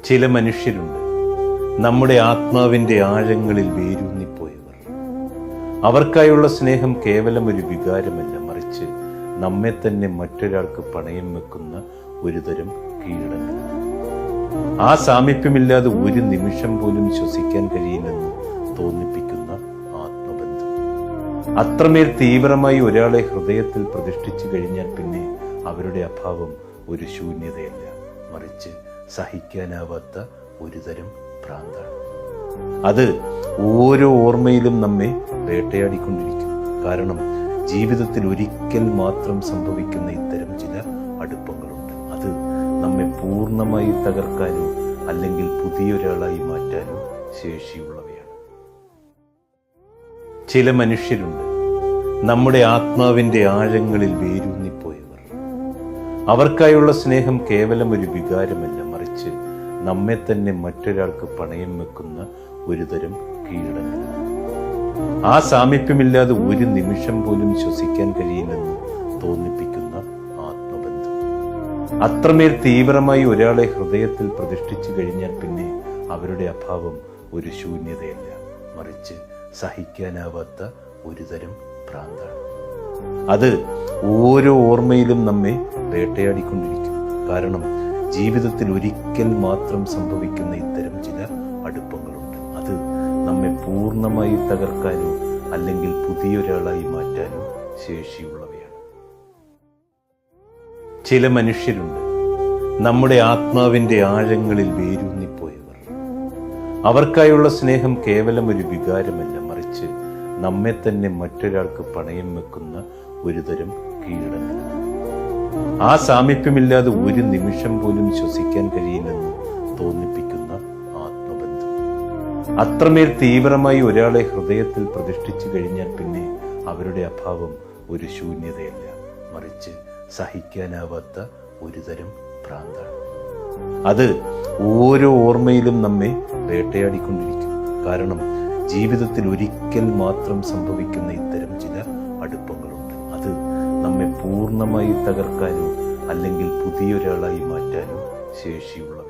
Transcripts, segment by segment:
ചില മനുഷ്യരുണ്ട്, നമ്മുടെ ആത്മാവിൻ്റെ ആഴങ്ങളിൽ വേരൂന്നിപ്പോയവർ. അവർക്കായുള്ള സ്നേഹം കേവലം ഒരു വികാരമല്ല, മറിച്ച് നമ്മെ തന്നെ മറ്റൊരാൾക്ക് പണയം വെക്കുന്ന ഒരുതരം കീഴടങ്ങൽ. ആ സാമീപ്യമില്ലാതെ ഒരു നിമിഷം പോലും ശ്വസിക്കാൻ കഴിയില്ലെന്ന് തോന്നിപ്പിക്കുന്ന ആത്മബന്ധം. അത്രമേൽ തീവ്രമായി ഒരാളെ ഹൃദയത്തിൽ പ്രതിഷ്ഠിച്ചു കഴിഞ്ഞാൽ പിന്നെ അവരുടെ അഭാവം ഒരു ശൂന്യതയല്ല, മറിച്ച് സഹിക്കാനാവാത്ത ഒരുതരം ഭ്രാന്താണ്. അത് ഓരോ ഓർമ്മയിലും നമ്മെ വേട്ടയാടിക്കൊണ്ടിരിക്കും. കാരണം ജീവിതത്തിൽ ഒരിക്കൽ മാത്രം സംഭവിക്കുന്ന ഇത്തരം ചില അടുപ്പങ്ങളുണ്ട്. അത് നമ്മെ പൂർണ്ണമായി തകർക്കാനോ അല്ലെങ്കിൽ പുതിയൊരാളായി മാറ്റാനോ ശേഷിയുള്ളവയാണ്. ചില മനുഷ്യരുണ്ട്, നമ്മുടെ ആത്മാവിൻ്റെ ആഴങ്ങളിൽ വേരൂന്നിപ്പോയവർ. അവർക്കായുള്ള സ്നേഹം കേവലം ഒരു വികാരമല്ല, മറിച്ച് നമ്മെ തന്നെ മറ്റൊരാൾക്ക് പണയം വെക്കുന്ന ഒരുതരം കീഴടങ്ങൽ. ആ സാമീപ്യമില്ലാതെ ഒരു നിമിഷം പോലും ശ്വസിക്കാൻ കഴിയില്ലെന്ന് തോന്നിപ്പിക്കുന്ന ആത്മബന്ധം. അത്രമേൽ തീവ്രമായി ഒരാളെ ഹൃദയത്തിൽ പ്രതിഷ്ഠിച്ചു കഴിഞ്ഞാൽ പിന്നെ അവരുടെ അഭാവം ഒരു ശൂന്യതയല്ല, മറിച്ച് സഹിക്കാനാവാത്ത ഒരുതരം ഭ്രാന്താണ്. അത് ഓരോ ഓർമ്മയിലും നമ്മെ വേട്ടയാടിക്കൊണ്ടിരിക്കും. കാരണം ജീവിതത്തിൽ ഒരിക്കൽ മാത്രം സംഭവിക്കുന്ന ഇത്തരം ചില അടുപ്പങ്ങളുണ്ട്. അത് നമ്മെ പൂർണ്ണമായി തകർക്കാനോ അല്ലെങ്കിൽ പുതിയൊരാളായി മാറ്റാനോ ശേഷിയുള്ളവയാണ്. ചില മനുഷ്യരുണ്ട്, നമ്മുടെ ആത്മാവിൻ്റെ ആഴങ്ങളിൽ വേരൂന്നിപ്പോയവർ. അവർക്കായുള്ള സ്നേഹം കേവലം ഒരു വികാരമല്ല, മറിച്ച് നമ്മെ തന്നെ മറ്റൊരാൾക്ക് പണയം വെക്കുന്ന ഒരുതരം കീഴടങ്ങൽ. ആ സാമീപ്യമില്ലാതെ ഒരു നിമിഷം പോലും ശ്വസിക്കാൻ കഴിയില്ലെന്ന് തോന്നിപ്പിക്കുന്ന ആത്മബന്ധം. അത്രമേൽ തീവ്രമായി ഒരാളെ ഹൃദയത്തിൽ പ്രതിഷ്ഠിച്ചു കഴിഞ്ഞാൽ പിന്നെ അവരുടെ അഭാവം ഒരു ശൂന്യതയല്ല, മറിച്ച് സഹിക്കാനാവാത്ത ഒരുതരം ഭ്രാന്താണ്. അത് ഓരോ ഓർമ്മയിലും നമ്മെ വേട്ടയാടിക്കൊണ്ടിരിക്കും. കാരണം ജീവിതത്തിൽ ഒരിക്കൽ മാത്രം സംഭവിക്കുന്ന ഇത്തരം ചില അടുപ്പങ്ങളുണ്ട്. അത് നമ്മെ പൂർണ്ണമായി തകർക്കാനോ അല്ലെങ്കിൽ പുതിയൊരാളായി മാറ്റാനോ ശേഷിയുള്ളവയാണ്.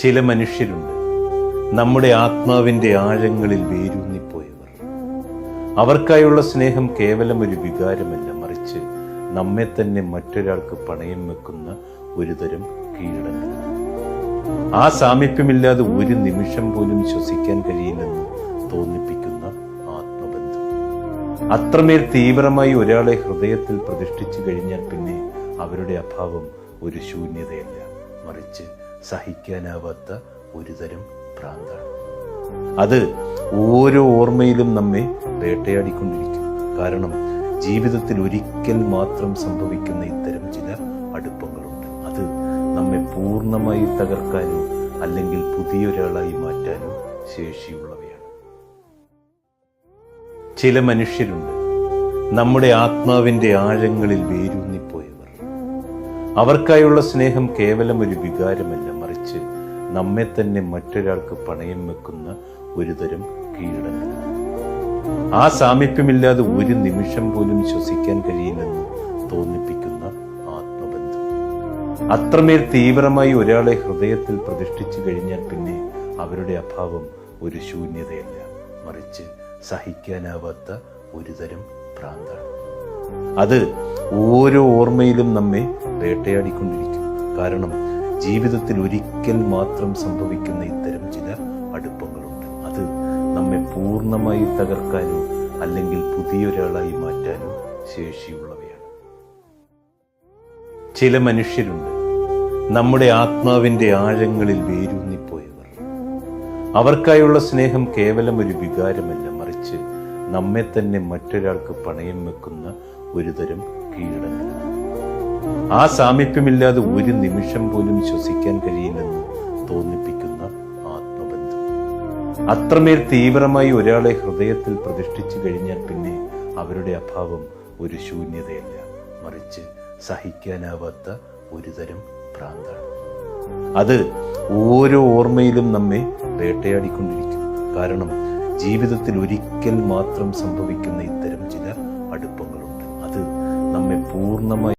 ചില മനുഷ്യരുണ്ട്, നമ്മുടെ ആത്മാവിൻ്റെ ആഴങ്ങളിൽ വേരൂന്നിപ്പോയവർ. അവർക്കായുള്ള സ്നേഹം കേവലം ഒരു വികാരമല്ല, മറിച്ച് നമ്മെ തന്നെ മറ്റൊരാൾക്ക് പണയം വെക്കുന്ന ഒരുതരം കീഴടങ്ങൽ. ആ സാമീപ്യമില്ലാതെ ഒരു നിമിഷം പോലും ശ്വസിക്കാൻ കഴിയില്ലെന്ന് തോന്നിപ്പിക്കുന്ന ആത്മബന്ധം. അത്രമേൽ തീവ്രമായി ഒരാളെ ഹൃദയത്തിൽ പ്രതിഷ്ഠിച്ചു കഴിഞ്ഞാൽ പിന്നെ അവരുടെ അഭാവം ഒരു ശൂന്യതയല്ല, മറിച്ച് സഹിക്കാനാവാത്ത ഒരുതരം ഭ്രാന്താണ്. അത് ഓരോ ഓർമ്മയിലും നമ്മെ വേട്ടയാടിക്കൊണ്ടിരിക്കും. കാരണം ജീവിതത്തിൽ ഒരിക്കൽ മാത്രം സംഭവിക്കുന്ന ഇത്തരം ചില അടുപ്പങ്ങളുണ്ട്. അത് നമ്മെ പൂർണ്ണമായി തകർക്കാനോ അല്ലെങ്കിൽ പുതിയൊരാളായി മാറ്റാനോ ശേഷിയുള്ളവയാണ്. ചില മനുഷ്യരുണ്ട്, നമ്മുടെ ആത്മാവിൻ്റെ ആഴങ്ങളിൽ വേരൂന്നിപ്പോയവർ. അവർക്കായുള്ള സ്നേഹം കേവലം ഒരു വികാരമല്ല, മറിച്ച് നമ്മെ തന്നെ മറ്റൊരാൾക്ക് പണയം വെക്കുന്ന ഒരുതരം കീഴടങ്ങൽ. ആ സാമീപ്യമില്ലാതെ ഒരു നിമിഷം പോലും ശ്വസിക്കാൻ കഴിയില്ലെന്ന് തോന്നിപ്പിക്കുന്ന ആത്മബന്ധം. അത്രമേൽ തീവ്രമായി ഒരാളെ ഹൃദയത്തിൽ പ്രതിഷ്ഠിച്ചു കഴിഞ്ഞാൽ പിന്നെ അവരുടെ അഭാവം ഒരു ശൂന്യതയല്ല, മറിച്ച് സഹിക്കാനാവാത്ത ഒരുതരം ഭ്രാന്താണ്. അത് ഓരോ ഓർമ്മയിലും നമ്മെ വേട്ടയാടിക്കൊണ്ടിരിക്കും. കാരണം ജീവിതത്തിൽ ഒരിക്കൽ മാത്രം സംഭവിക്കുന്ന ഇത്തരം ചില അടുപ്പങ്ങളുണ്ട്. അത് നമ്മെ പൂർണ്ണമായി തകർക്കാനോ അല്ലെങ്കിൽ പുതിയൊരാളായി മാറ്റാനോ ശേഷിയുള്ളവയാണ്. ചില മനുഷ്യരുണ്ട്, നമ്മുടെ ആത്മാവിൻ്റെ ആഴങ്ങളിൽ വേരൂന്നിപ്പോയവർ. അവർക്കായുള്ള സ്നേഹം കേവലം ഒരു വികാരമല്ല, മറിച്ച് നമ്മെ തന്നെ മറ്റൊരാൾക്ക് പണയം വെക്കുന്ന ഒരുതരം കീഴടങ്ങൽ. ആ സാമീപ്യമില്ലാതെ ഒരു നിമിഷം പോലും ശ്വസിക്കാൻ കഴിയില്ലെന്ന് തോന്നിപ്പിക്കുന്ന ആത്മബന്ധം. അത്രമേൽ തീവ്രമായി ഒരാളെ ഹൃദയത്തിൽ പ്രതിഷ്ഠിച്ചു കഴിഞ്ഞാൽ പിന്നെ അവരുടെ അഭാവം ഒരു ശൂന്യതയല്ല, മറിച്ച് സഹിക്കാനാവാത്ത ഒരു തരം ഭ്രാന്താണ്. അത് ഓരോ ഓർമ്മയിലും നമ്മെ വേട്ടയാടിക്കൊണ്ടിരിക്കും. കാരണം ജീവിതത്തിൽ ഒരിക്കൽ മാത്രം സംഭവിക്കുന്ന ഇത്തരം ചില അടുപ്പങ്ങളുണ്ട്. അത് നമ്മെ പൂർണ്ണമായി